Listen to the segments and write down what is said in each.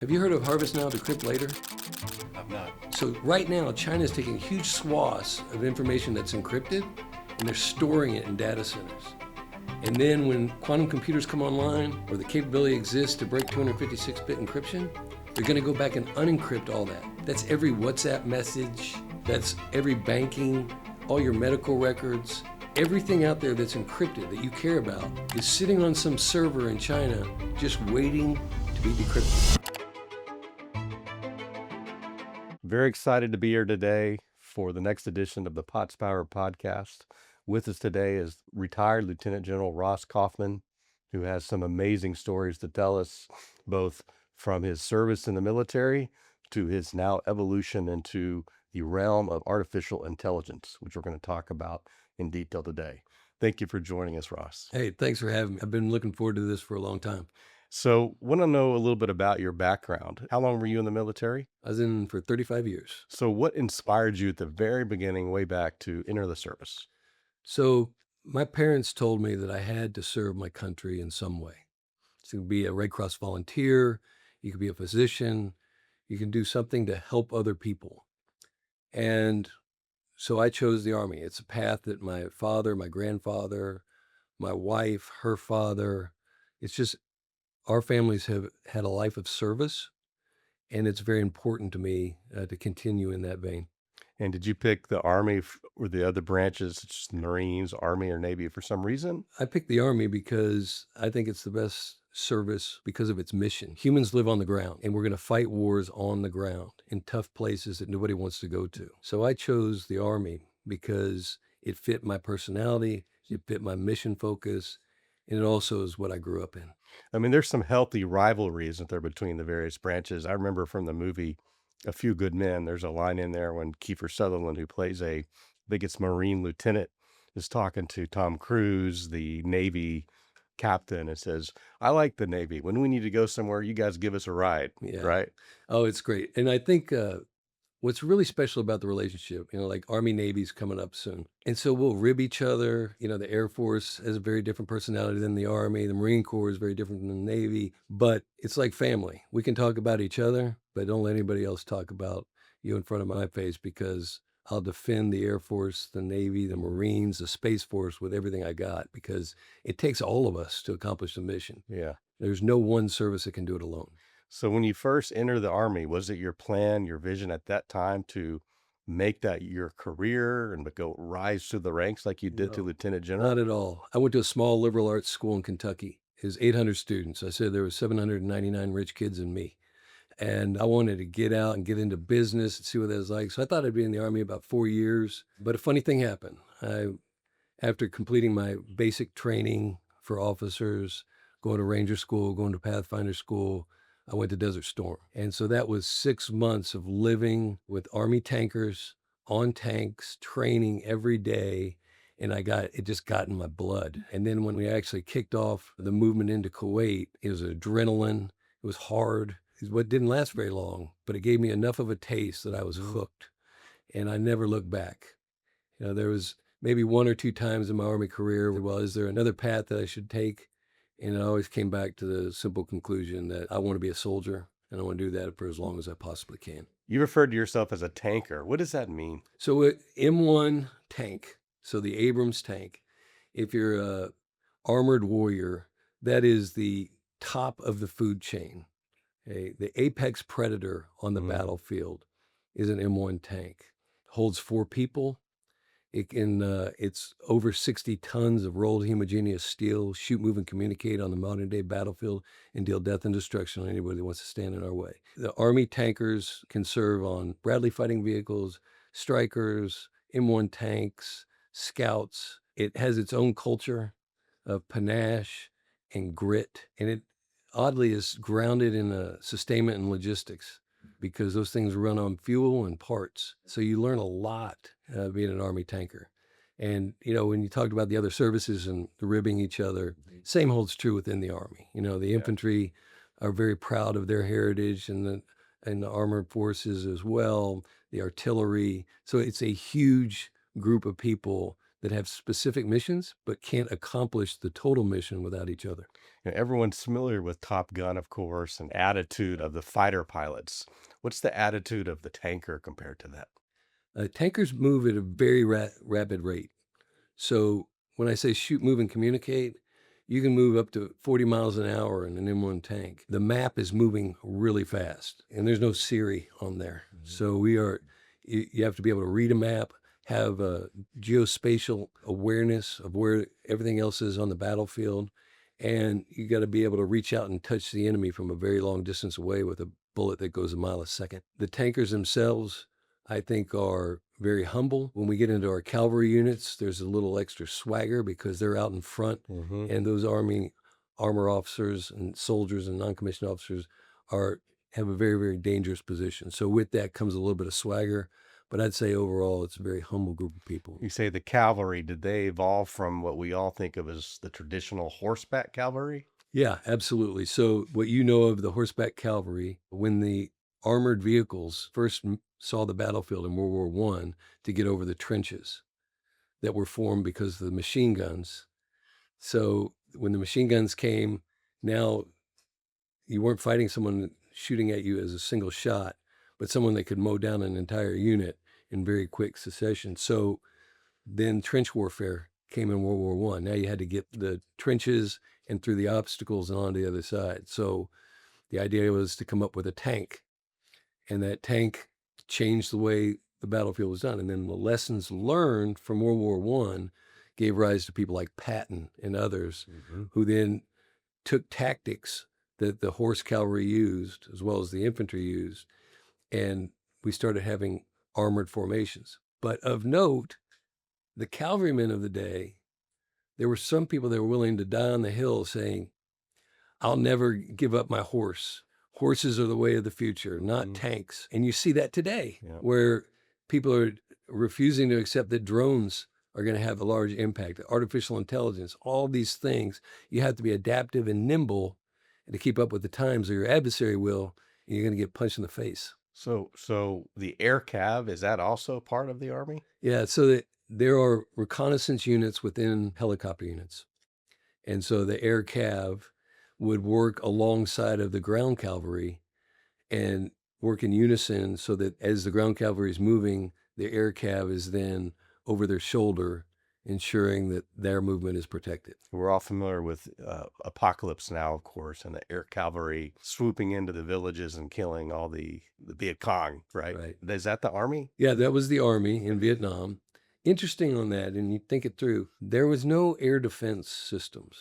Have you heard of Harvest Now, Decrypt Later? I've not. So right now, China is taking huge swaths of information that's encrypted, and they're storing it in data centers. And then when quantum computers come online, or the capability exists to break 256-bit encryption, they're going to go back and unencrypt all that. That's every WhatsApp message, that's every banking, all your medical records, everything out there that's encrypted that you care about is sitting on some server in China just waiting to be decrypted. Very excited to be here today for the next edition of the Potts Power podcast. With us today is retired Lieutenant General Ross Coffman, who has some amazing stories to tell us, both from his service in the military to his now evolution into the realm of artificial intelligence, which we're going to talk about in detail today. Thank you for joining us, Ross. Hey, thanks for having me. I've been looking forward to this for a long time. So, want to know a little bit about your background. How long were you in the military? I was in for 35 years. So, what inspired you at the very beginning, way back, to enter the service? So my parents told me that I had to serve my country in some way. So you could be a Red Cross volunteer, you could be a physician, you can do something to help other people. And so I chose the Army. It's a path that my father, my grandfather, my wife, her father, it's just our families have had a life of service, and it's very important to me to continue in that vein. And did you pick the Army or the other branches, such as the Marines, Army, or Navy, for some reason? I picked the Army because I think it's the best service because of its mission. Humans live on the ground, and we're going to fight wars on the ground in tough places that nobody wants to go to. So I chose the Army because it fit my personality, it fit my mission focus, and it also is what I grew up in. I mean, there's some healthy rivalry, isn't there, between the various branches? I remember from the movie A Few Good Men, there's a line in there when Kiefer Sutherland, who plays I think it's Marine lieutenant, is talking to Tom Cruise, the Navy captain, and says, I like the Navy. When we need to go somewhere, you guys give us a ride, Yeah. right? Oh, it's great. And I think what's really special about the relationship, like Army Navy's coming up soon. And so we'll rib each other. The Air Force has a very different personality than the Army. The Marine Corps is very different than the Navy, but it's like family. We can talk about each other, but don't let anybody else talk about you in front of my face, because I'll defend the Air Force, the Navy, the Marines, the Space Force with everything I got, because it takes all of us to accomplish the mission. Yeah. There's no one service that can do it alone. So when you first entered the Army, was it your plan, your vision at that time to make that your career and to go rise through the ranks like you did to No, Lieutenant General? not at all. I went to a small liberal arts school in Kentucky. It was 800 students. I said there were 799 rich kids and me. And I wanted to get out and get into business and see what that was like. So I thought I'd be in the Army about 4 years. But a funny thing happened. After completing my basic training for officers, going to Ranger School, going to Pathfinder School, I went to Desert Storm. And so that was 6 months of living with Army tankers on tanks, training every day. And it just got in my blood. And then when we actually kicked off the movement into Kuwait, it was adrenaline. It was hard. What didn't last very long, but it gave me enough of a taste that I was hooked, and I never looked back. There was maybe one or two times in my Army career, well, is there another path that I should take? And I always came back to the simple conclusion that I want to be a soldier, and I want to do that for as long as I possibly can. You referred to yourself as a tanker. What does that mean? So M1 tank, so the Abrams tank, if you're a armored warrior, that is the top of the food chain. The apex predator on the battlefield is an M1 tank. Holds 4 people. It's over 60 tons of rolled homogeneous steel, shoot, move, and communicate on the modern day battlefield and deal death and destruction on anybody that wants to stand in our way. The Army tankers can serve on Bradley fighting vehicles, Strykers, M1 tanks, scouts. It has its own culture of panache and grit, and it oddly is grounded in sustainment and logistics, because those things run on fuel and parts. So you learn a lot being an Army tanker. And, when you talked about the other services and the ribbing each other, same holds true within the Army. The infantry are very proud of their heritage, and the armored forces as well, the artillery. So it's a huge group of people that have specific missions but can't accomplish the total mission without each other. Everyone's familiar with Top Gun, of course, and attitude of the fighter pilots. What's the attitude of the tanker compared to that? Tankers move at a very rapid rate. So when I say shoot, move, and communicate, you can move up to 40 miles an hour in an M1 tank. The map is moving really fast, and there's no Siri on there. So you have to be able to read a map, have a geospatial awareness of where everything else is on the battlefield, and you got to be able to reach out and touch the enemy from a very long distance away with a bullet that goes a mile a second. The tankers themselves, I think, are very humble. When we get into our cavalry units, there's a little extra swagger because they're out in front, and those Army armor officers and soldiers and non-commissioned officers have a very, very dangerous position. So with that comes a little bit of swagger, but I'd say overall it's a very humble group of people. You say the cavalry, did they evolve from what we all think of as the traditional horseback cavalry? Yeah, absolutely. So what you know of the horseback cavalry, when the armored vehicles first saw the battlefield in World War One to get over the trenches that were formed because of the machine guns. So when the machine guns came, now you weren't fighting someone shooting at you as a single shot, but someone that could mow down an entire unit in very quick succession. So then trench warfare came in World War One. Now you had to get the trenches and through the obstacles and on the other side. So the idea was to come up with a tank, and that tank changed the way the battlefield was done. And then the lessons learned from World War One gave rise to people like Patton and others, who then took tactics that the horse cavalry used as well as the infantry used, and we started having armored formations. But of note, the cavalrymen of the day, there were some people that were willing to die on the hill saying, I'll never give up my horse. Horses are the way of the future, not tanks. And you see that today, where people are refusing to accept that drones are going to have a large impact, artificial intelligence, all these things. You have to be adaptive and nimble and to keep up with the times, or your adversary will, and you're going to get punched in the face. So the air cav, is that also part of the Army? Yeah, so that there are reconnaissance units within helicopter units. And so the air cav would work alongside of the ground cavalry and work in unison so that as the ground cavalry is moving, the air cav is then over their shoulder, ensuring that their movement is protected. We're all familiar with Apocalypse Now, of course, and the air cavalry swooping into the villages and killing all the Viet Cong, right? Right. Is that the Army? Yeah, that was the Army in Vietnam. Interesting on that, and you think it through, there was no air defense systems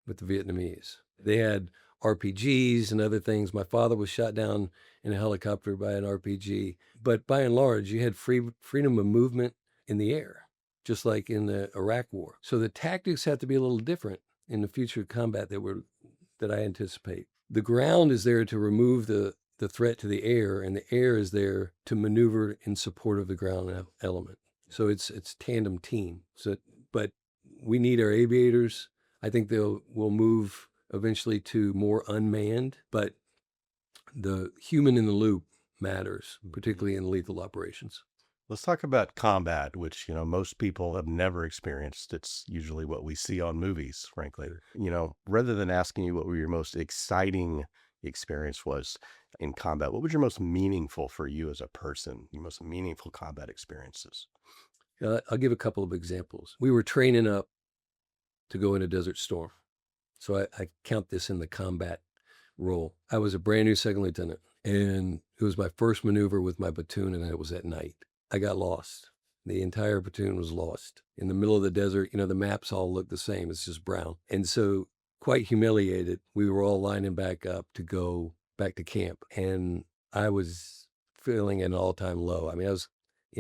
with the Vietnamese. They had RPGs and other things. My father was shot down in a helicopter by an RPG. But by and large, you had freedom of movement in the air, just like in the Iraq War. So the tactics have to be a little different in the future combat that I anticipate. The ground is there to remove the threat to the air, and the air is there to maneuver in support of the ground element. So it's tandem team. But we need our aviators. I think we'll move eventually to more unmanned, but the human in the loop matters, particularly in lethal operations. Let's talk about combat, which, most people have never experienced. It's usually what we see on movies, frankly. Rather than asking you what your most exciting experience was in combat, what was your most meaningful for you as a person, your most meaningful combat experiences? I'll give a couple of examples. We were training up to go in a Desert Storm. So I count this in the combat role. I was a brand new second lieutenant, and it was my first maneuver with my platoon, and it was at night. I got lost. The entire platoon was lost in the middle of the desert. The maps all look the same. It's just brown. And so, quite humiliated, we were all lining back up to go back to camp. And I was feeling an all-time low. I mean,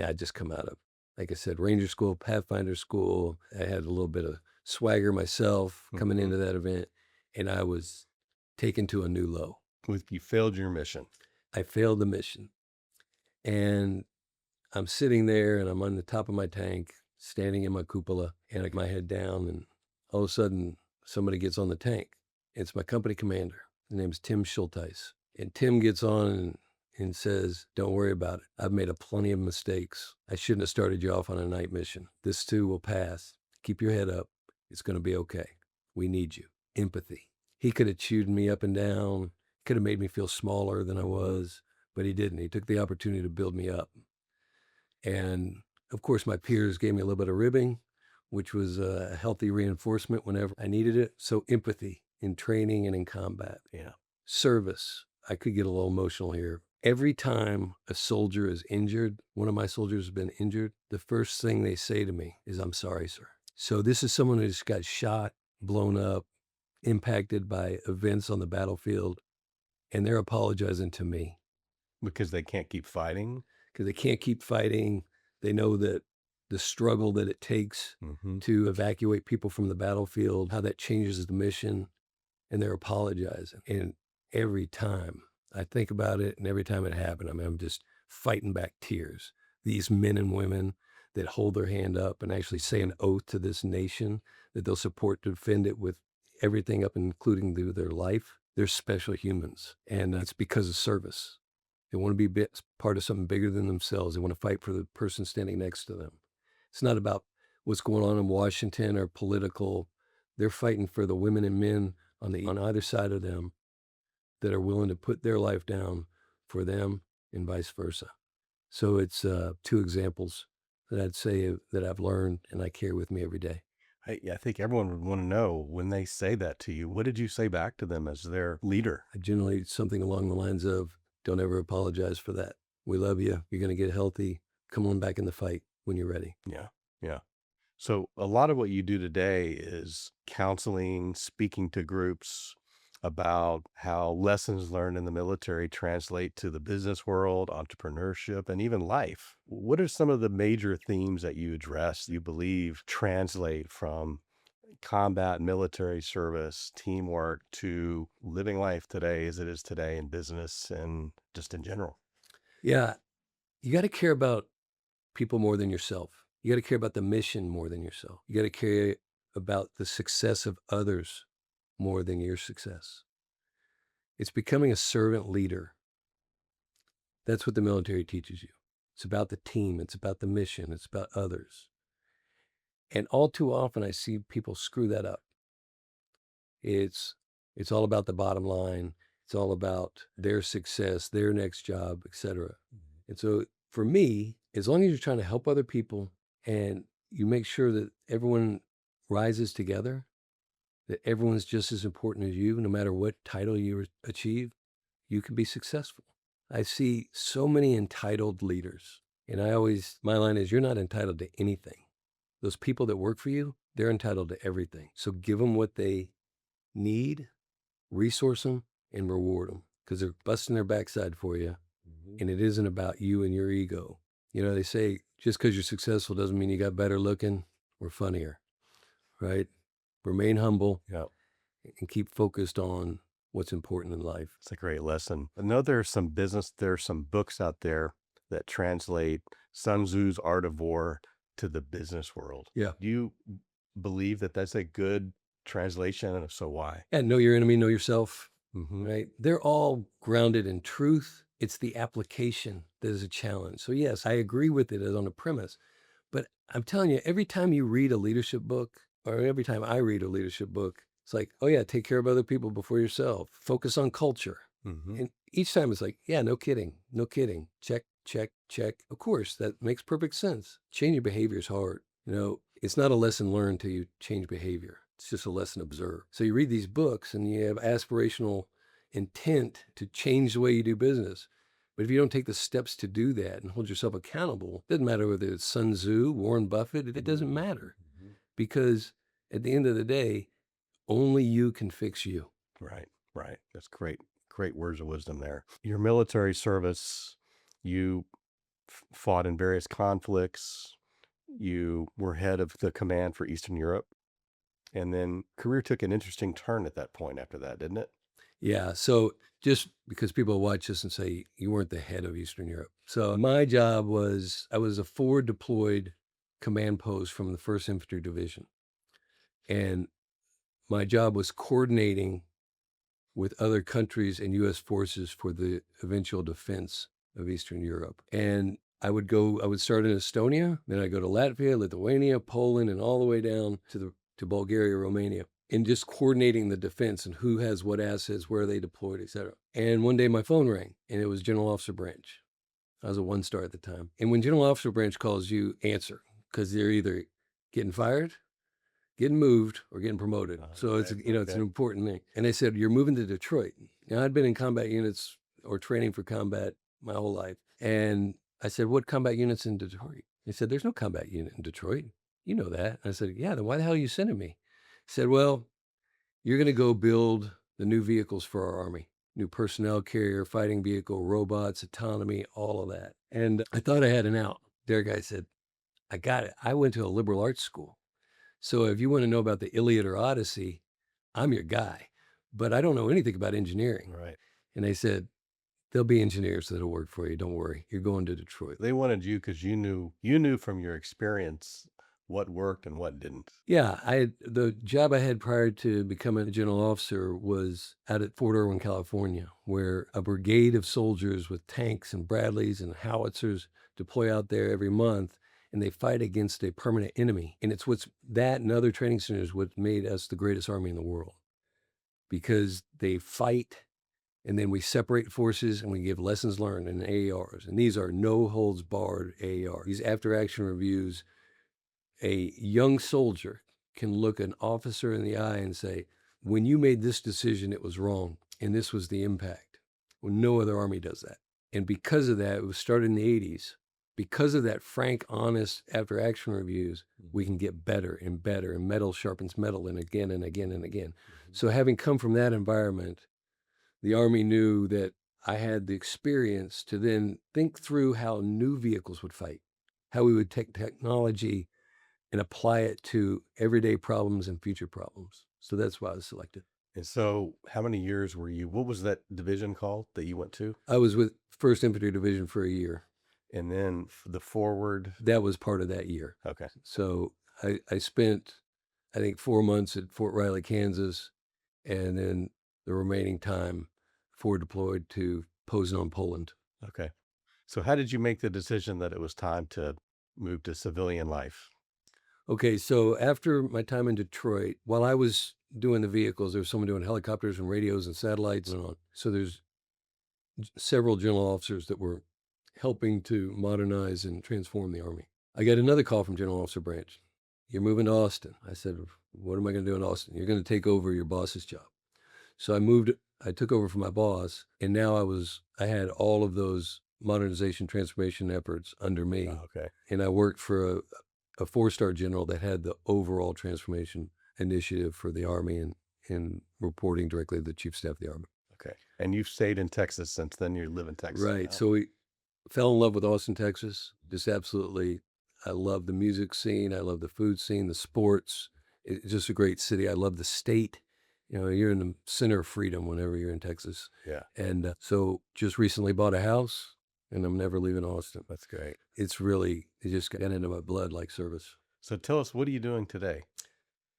I'd just come out of, like I said, Ranger School, Pathfinder School. I had a little bit of swagger myself coming into that event, and I was taken to a new low. You failed your mission. I failed the mission. And I'm sitting there, and I'm on the top of my tank, standing in my cupola, and I got my head down, and all of a sudden, somebody gets on the tank. It's my company commander. His name's Tim Schulteis. And Tim gets on, and says, "Don't worry about it. I've made a plenty of mistakes. I shouldn't have started you off on a night mission. This too will pass. Keep your head up. It's going to be okay. We need you." Empathy. He could have chewed me up and down, could have made me feel smaller than I was, but he didn't. He took the opportunity to build me up. And of course, my peers gave me a little bit of ribbing, which was a healthy reinforcement whenever I needed it. So, empathy in training and in combat. Yeah. Service. I could get a little emotional here. Every time a soldier is injured, one of my soldiers has been injured, the first thing they say to me is, "I'm sorry, sir." So, this is someone who just got shot, blown up, impacted by events on the battlefield, and they're apologizing to me Because they can't keep fighting. because they can't keep fighting. They know that the struggle that it takes Mhm. to evacuate people from the battlefield, how that changes the mission, and they're apologizing. And every time I think about it and every time it happened, I mean, I'm just fighting back tears. These men and women that hold their hand up and actually say an oath to this nation that they'll support to defend it with everything up, including their life, they're special humans. And it's because of service. They want to be part of something bigger than themselves. They want to fight for the person standing next to them. It's not about what's going on in Washington or political. They're fighting for the women and men on either side of them that are willing to put their life down for them and vice versa. So it's two examples that I'd say that I've learned and I carry with me every day. Yeah, I think everyone would want to know when they say that to you, what did you say back to them as their leader? I generally something along the lines of, "Don't ever apologize for that. We love you. You're going to get healthy. Come on back in the fight when you're ready." Yeah. Yeah. So a lot of what you do today is counseling, speaking to groups about how lessons learned in the military translate to the business world, entrepreneurship, and even life. What are some of the major themes that you address you believe translate from combat, military service, teamwork to living life today as it is today in business and just in general? Yeah, you got to care about people more than yourself. You got to care about the mission more than yourself. You got to care about the success of others more than your success. It's becoming a servant leader. That's what the military teaches you. It's about the team, it's about the mission, it's about others. And all too often I see people screw that up. It's it's all about the bottom line. It's all about their success, their next job, etc. And so for me, as long as you're trying to help other people and you make sure that everyone rises together, that everyone's just as important as you, no matter what title you achieve, you can be successful. I see so many entitled leaders. And my line is, you're not entitled to anything. Those people that work for you, they're entitled to everything. So give them what they need, resource them, and reward them because they're busting their backside for you. And it isn't about you and your ego. You know, they say just because you're successful doesn't mean you got better looking or funnier, right? Remain humble Yeah. and keep focused on what's important in life. It's a great lesson. I know there's some books out there that translate Sun Tzu's Art of War to the business world. Yeah. Do you believe that that's a good translation? And if so, why? And know your enemy, know yourself, Hmm. right? They're all grounded in truth. It's the application that is a challenge. So, yes, I agree with it as on a premise. But I'm telling you, every time you read a leadership book, or every time I read a leadership book, it's like, oh, yeah, take care of other people before yourself. Focus on culture. Hmm. And each time it's like, yeah, no kidding. No kidding. Check, check, check. Of course, that makes perfect sense. Changing behavior is hard. You know, it's not a lesson learned till you change behavior. It's just a lesson observed. So you read these books and you have aspirational intent to change the way you do business. But if you don't take the steps to do that and hold yourself accountable, it doesn't matter whether it's Sun Tzu, Warren Buffett, it doesn't matter because at the end of the day, only you can fix you. Right, right. That's great. Great words of wisdom there. Your military service, you fought in various conflicts. You were head of the command for Eastern Europe. And then career took an interesting turn at that point after that, didn't it? Yeah. So just because people watch this and say you weren't the head of Eastern Europe. So my job was I was a forward deployed command post from the 1st Infantry Division. And my job was coordinating with other countries and U.S. forces for the eventual defense of Eastern Europe. And I would start in Estonia, then I'd go to Latvia, Lithuania, Poland, and all the way down to Bulgaria, Romania, and just coordinating the defense and who has what assets, where are they deployed, etc. And one day my phone rang, and it was General Officer Branch. I was a 1-star at the time. And when General Officer Branch calls you, answer, because they're either getting fired, getting moved, or getting promoted. So it's it's an important thing. And they said, you're moving to Detroit. Now, I'd been in combat units or training for combat my whole life. And I said, what combat units in Detroit? They said, there's no combat unit in Detroit. You know that. I said, yeah, then why the hell are you sending me? He said, well, you're going to go build the new vehicles for our Army. New personnel carrier, fighting vehicle, robots, autonomy, all of that. And I thought I had an out. Their guy said, I got it. I went to a liberal arts school. So if you want to know about the Iliad or Odyssey, I'm your guy. But I don't know anything about engineering. Right. And they said, there'll be engineers that'll work for you. Don't worry. You're going to Detroit. They wanted you because you knew from your experience what worked and what didn't. Yeah, the job I had prior to becoming a general officer was out at Fort Irwin, California, where a brigade of soldiers with tanks and Bradleys and howitzers deploy out there every month, and they fight against a permanent enemy. And it's that and other training centers what made us the greatest army in the world, because they fight, and then we separate forces and we give lessons learned in AARs. And these are no holds barred AARs. These after action reviews, a young soldier can look an officer in the eye and say, when you made this decision, it was wrong, and this was the impact. Well, no other army does that. And because of that, it was started in the 80s. Because of that frank, honest after action reviews, we can get better and better, and metal sharpens metal, and again and again and again. So having come from that environment, the Army knew that I had the experience to then think through how new vehicles would fight, how we would take technology and apply it to everyday problems and future problems. So that's why I was selected. And so, how many years were you? What was that division called that you went to? I was with 1st Infantry Division for a year. And then the forward. That was part of that year. Okay. So I spent, I think, 4 months at Fort Riley, Kansas, and then the remaining time forward deployed to Poznan, Poland. Okay. So, how did you make the decision that it was time to move to civilian life? Okay, so after my time in Detroit, while I was doing the vehicles, there was someone doing helicopters and radios and satellites and on. So there's several general officers that were helping to modernize and transform the Army. I got another call from General Officer Branch. You're moving to Austin. I said, what am I going to do in Austin? You're going to take over your boss's job. So I took over from my boss, and now I had all of those modernization transformation efforts under me. Oh, okay. And I worked for a 4-star general that had the overall transformation initiative for the Army, and reporting directly to the Chief of Staff of the Army. Okay. And you've stayed in Texas since then. You live in Texas. Right. Now. So we fell in love with Austin, Texas. Just absolutely. I love the music scene. I love the food scene, the sports. It's just a great city. I love the state. You're in the center of freedom whenever you're in Texas. Yeah. And so just recently bought a house, and I'm never leaving Austin. That's great. It just got into my blood like service. So tell us, what are you doing today?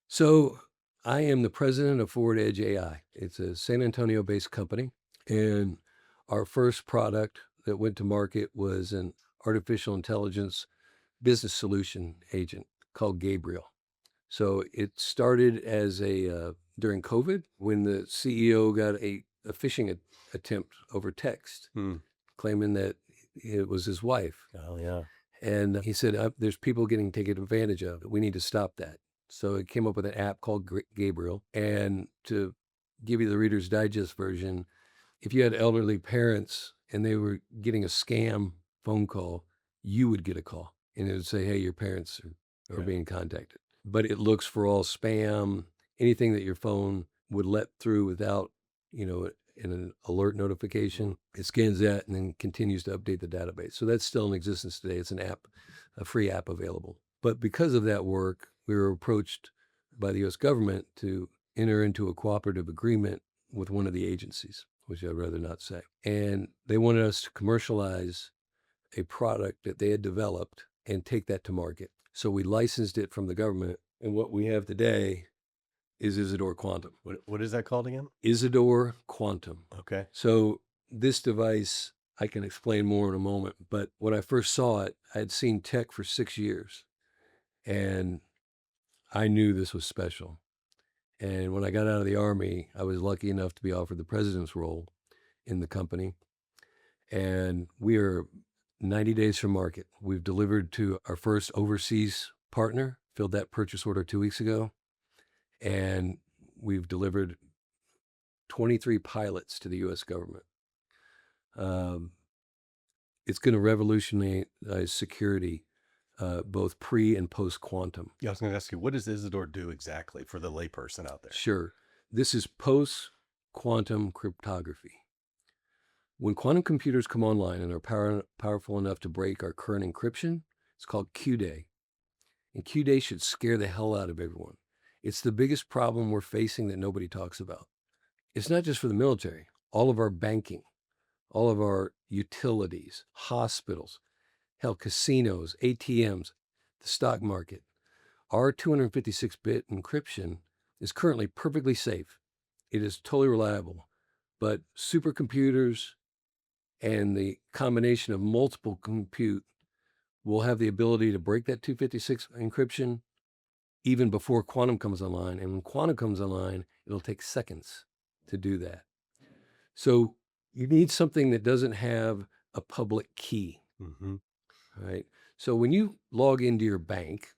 So I am the president of Forward Edge AI. It's a San Antonio-based company, and our first product that went to market was an artificial intelligence business solution agent called Gabriel. So it started as during COVID, when the CEO got a phishing attempt over text, claiming that it was his wife. Oh, yeah. And he said, there's people getting taken advantage of. We need to stop that. So it came up with an app called Gabriel. And to give you the Reader's Digest version, if you had elderly parents and they were getting a scam phone call, you would get a call, and it would say, hey, your parents are being contacted. But it looks for all spam, anything that your phone would let through without, an alert notification. It scans that and then continues to update the database. So that's still in existence today. It's an app, a free app available. But because of that work, we were approached by the U.S. government to enter into a cooperative agreement with one of the agencies, which I'd rather not say. And they wanted us to commercialize a product that they had developed and take that to market. So we licensed it from the government. And what we have today is Isidore Quantum. What is that called again? Isidore Quantum. Okay. So this device, I can explain more in a moment, but when I first saw it, I had seen tech for 6 years, and I knew this was special. And when I got out of the Army, I was lucky enough to be offered the president's role in the company. And we are 90 days from market. We've delivered to our first overseas partner, filled that purchase order 2 weeks ago. And we've delivered 23 pilots to the U.S. government. It's going to revolutionize security, both pre and post quantum. Yeah, I was going to ask you, what does Isidore do exactly for the layperson out there? Sure. This is post quantum cryptography. When quantum computers come online and are powerful enough to break our current encryption, it's called Q-Day. And Q-Day should scare the hell out of everyone. It's the biggest problem we're facing that nobody talks about. It's not just for the military. All of our banking, all of our utilities, hospitals, hell, casinos, ATMs, the stock market. Our 256-bit encryption is currently perfectly safe. It is totally reliable. But supercomputers and the combination of multiple compute will have the ability to break that 256 encryption even before quantum comes online. And when quantum comes online, it'll take seconds to do that. So you need something that doesn't have a public key. Mm-hmm. Right? So when you log into your bank,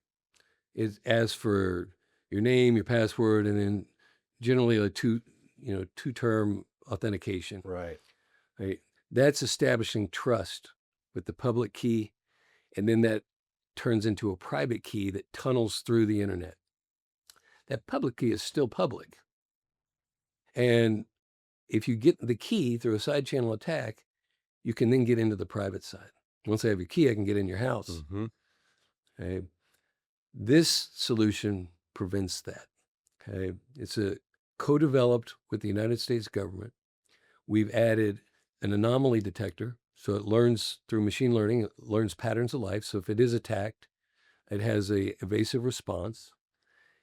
it asks for your name, your password, and then generally a two-term authentication. Right. Right? That's establishing trust with the public key, and then that turns into a private key that tunnels through the internet. That public key is still public. And if you get the key through a side channel attack, you can then get into the private side. Once I have your key, I can get in your house. Mm-hmm. Okay? This solution prevents that. Okay? It's a co-developed with the United States government. We've added an anomaly detector, so it learns through machine learning, it learns patterns of life. So if it is attacked, it has a evasive response.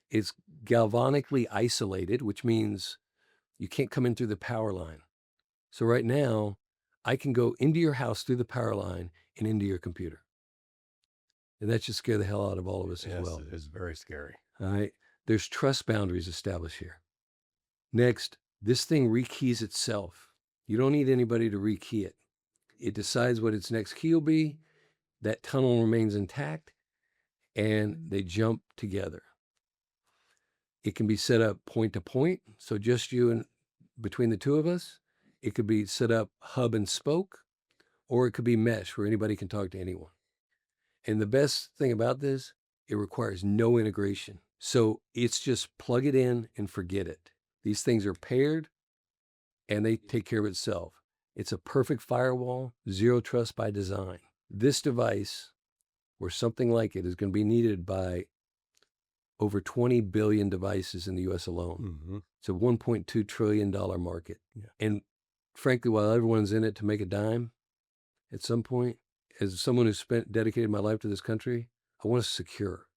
It's galvanically isolated, which means you can't come in through the power line. So right now, I can go into your house through the power line and into your computer. And that should scare the hell out of all of us as well. It is very scary. All right. There's trust boundaries established here. Next, this thing rekeys itself. You don't need anybody to rekey it. It decides what its next key will be. That tunnel remains intact, and they jump together. It can be set up point to point, so just you and between the two of us. It could be set up hub and spoke, or it could be mesh where anybody can talk to anyone. And the best thing about this, it requires no integration. So it's just plug it in and forget it. These things are paired and they take care of itself. It's a perfect firewall, zero trust by design. This device, or something like it, is going to be needed by over 20 billion devices in the US alone. Mm-hmm. It's a $1.2 trillion market. Yeah. And frankly, while everyone's in it to make a dime, at some point, as someone who's dedicated my life to this country, I want to secure.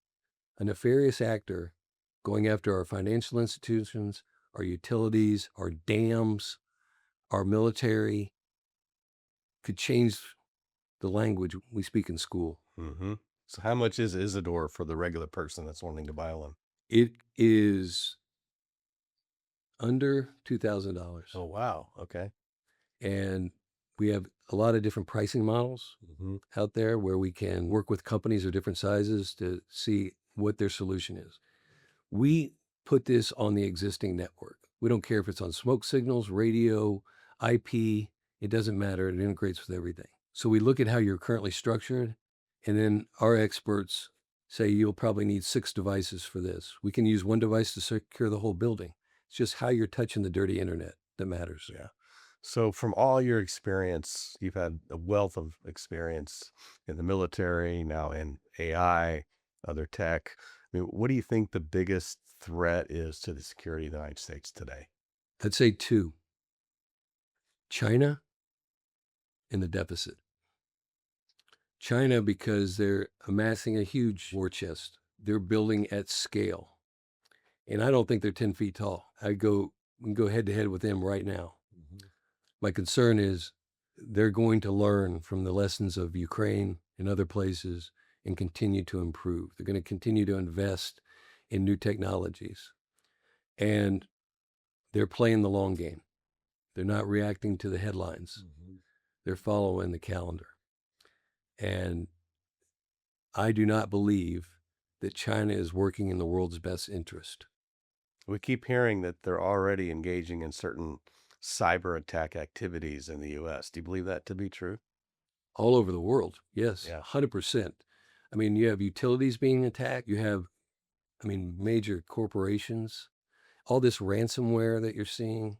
A nefarious actor going after our financial institutions, our utilities, our dams, our military could change the language we speak in school. Mm-hmm. So how much is Isidore for the regular person that's wanting to buy one? It is under $2,000. Oh, wow. Okay. And we have a lot of different pricing models out there where we can work with companies of different sizes to see what their solution is. We put this on the existing network. We don't care if it's on smoke signals, radio, IP, it doesn't matter. It integrates with everything. So we look at how you're currently structured, and then our experts say you'll probably need 6 devices for this. We can use one device to secure the whole building. It's just how you're touching the dirty internet that matters. Yeah. So from all your experience, you've had a wealth of experience in the military, now in AI, other tech. I mean, what do you think the biggest threat is to the security of the United States today? I'd say 2. China and the deficit. China, because they're amassing a huge war chest. They're building at scale. And I don't think they're 10 feet tall. We can go head to head with them right now. Mm-hmm. My concern is they're going to learn from the lessons of Ukraine and other places and continue to improve. They're going to continue to invest in new technologies. And they're playing the long game. They're not reacting to the headlines. Mm-hmm. They're following the calendar. And I do not believe that China is working in the world's best interest. We keep hearing that they're already engaging in certain cyber attack activities in the U.S. Do you believe that to be true? All over the world, yes, Yeah. 100%. I mean, you have utilities being attacked. You have, major corporations. All this ransomware that you're seeing,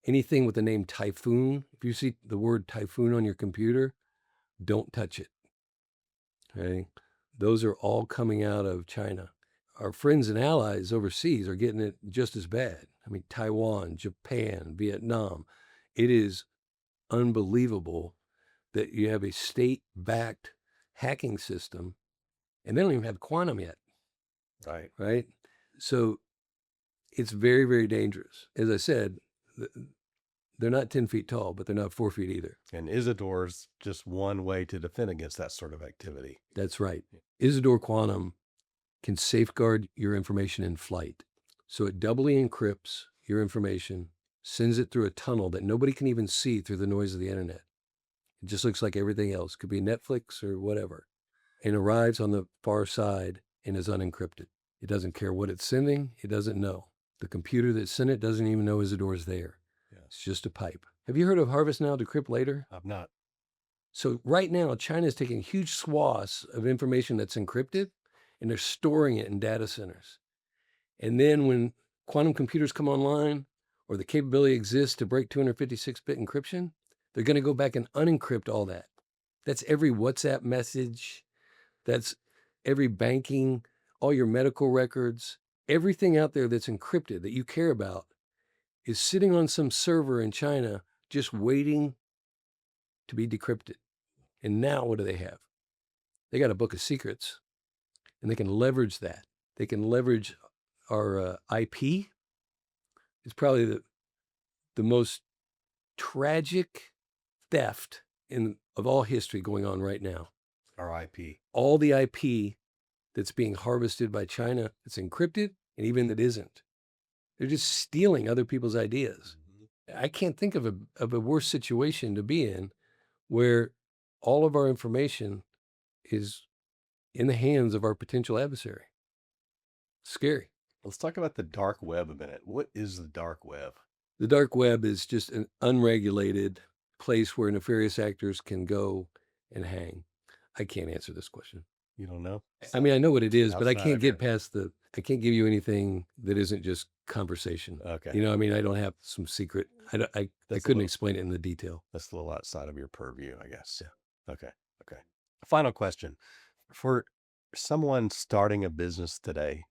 anything with the name typhoon, if you see the word typhoon on your computer, don't touch it. Okay? Those are all coming out of China. Our friends and allies overseas are getting it just as bad. Taiwan, Japan, Vietnam. It is unbelievable that you have a state-backed hacking system, and they don't even have quantum yet, Right. right? So it's very, very dangerous. As I said, they're not 10 feet tall, but they're not 4 feet either. And Isidore's just one way to defend against that sort of activity. That's right. Isidore Quantum can safeguard your information in flight. So it doubly encrypts your information, sends it through a tunnel that nobody can even see through the noise of the internet. It just looks like everything else. Could be Netflix or whatever. And arrives on the far side and is unencrypted. It doesn't care what it's sending. It doesn't know. The computer that sent it doesn't even know Isidore's there. Yeah. It's just a pipe. Have you heard of Harvest Now, Decrypt Later? I've not. So right now, China is taking huge swaths of information that's encrypted, and they're storing it in data centers. And then when quantum computers come online, or the capability exists to break 256-bit encryption, they're going to go back and unencrypt all that. That's every WhatsApp message. That's every banking, all your medical records, everything out there that's encrypted that you care about is sitting on some server in China just waiting to be decrypted. And now what do they have? They got a book of secrets, and they can leverage that. They can leverage our IP. It's probably the most tragic theft of all history going on right now. Our IP. All the IP that's being harvested by China, it's encrypted, and even that isn't. They're just stealing other people's ideas. I can't think of a worse situation to be in where all of our information is in the hands of our potential adversary. Scary. Let's talk about the dark web a minute. What is the dark web? The dark web is just an unregulated place where nefarious actors can go and hang. I can't answer this question. You don't know? I know what it is, but I Outside can't of get past I can't give you anything that isn't just conversation. Okay. I don't have some secret. I couldn't explain it in the detail. That's a little outside of your purview, I guess. Yeah. Okay. Final question. For someone starting a business today,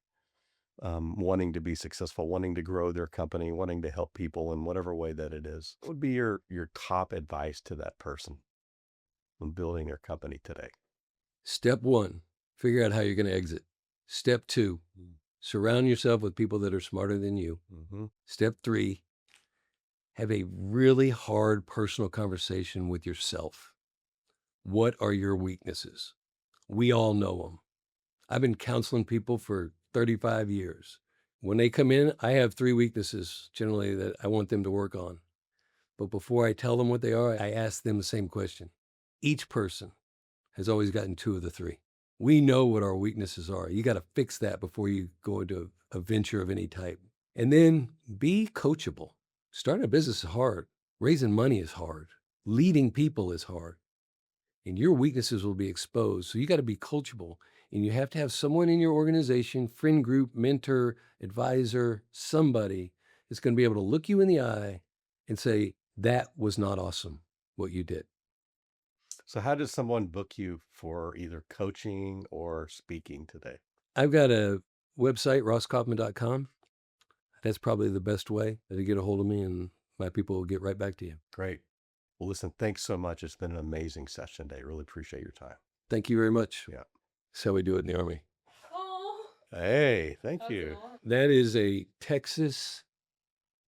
wanting to be successful, wanting to grow their company, wanting to help people in whatever way that it is, what would be your top advice to that person when building their company today? Step 1, figure out how you're going to exit. Step 2, surround yourself with people that are smarter than you. Mm-hmm. Step 3, have a really hard personal conversation with yourself. What are your weaknesses? We all know them. I've been counseling people for 35 years. When they come in, I have 3 weaknesses generally that I want them to work on. But before I tell them what they are, I ask them the same question. Each person has always gotten 2 of the 3. We know what our weaknesses are. You got to fix that before you go into a venture of any type. And then be coachable. Starting a business is hard. Raising money is hard. Leading people is hard. And your weaknesses will be exposed. So you got to be coachable. And you have to have someone in your organization, friend group, mentor, advisor, somebody that's going to be able to look you in the eye and say, that was not awesome, what you did. So how does someone book you for either coaching or speaking today? I've got a website, rosskoffman.com. That's probably the best way to get a hold of me, and my people will get right back to you. Great. Well, listen, thanks so much. It's been an amazing session today. Really appreciate your time. Thank you very much. Yeah. That's how we do it in the Army. Oh. Hey, thank you. That is a Texas.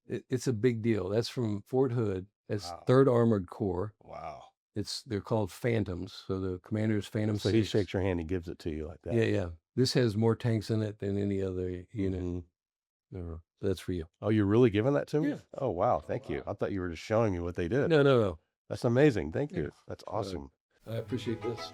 It's a big deal. That's from Fort Hood. That's Wow. 3rd Armored Corps. Wow. They're called Phantoms. So the commander is Phantom So he 6. shakes your hand, he gives it to you like that. Yeah, yeah. This has more tanks in it than any other unit. Mhm. So that's for you. Oh, you're really giving that to me? Yeah. Oh, wow. Thank you. I thought you were just showing me what they did. No, no, no. That's amazing. Thank Yeah. you. That's awesome. I appreciate this.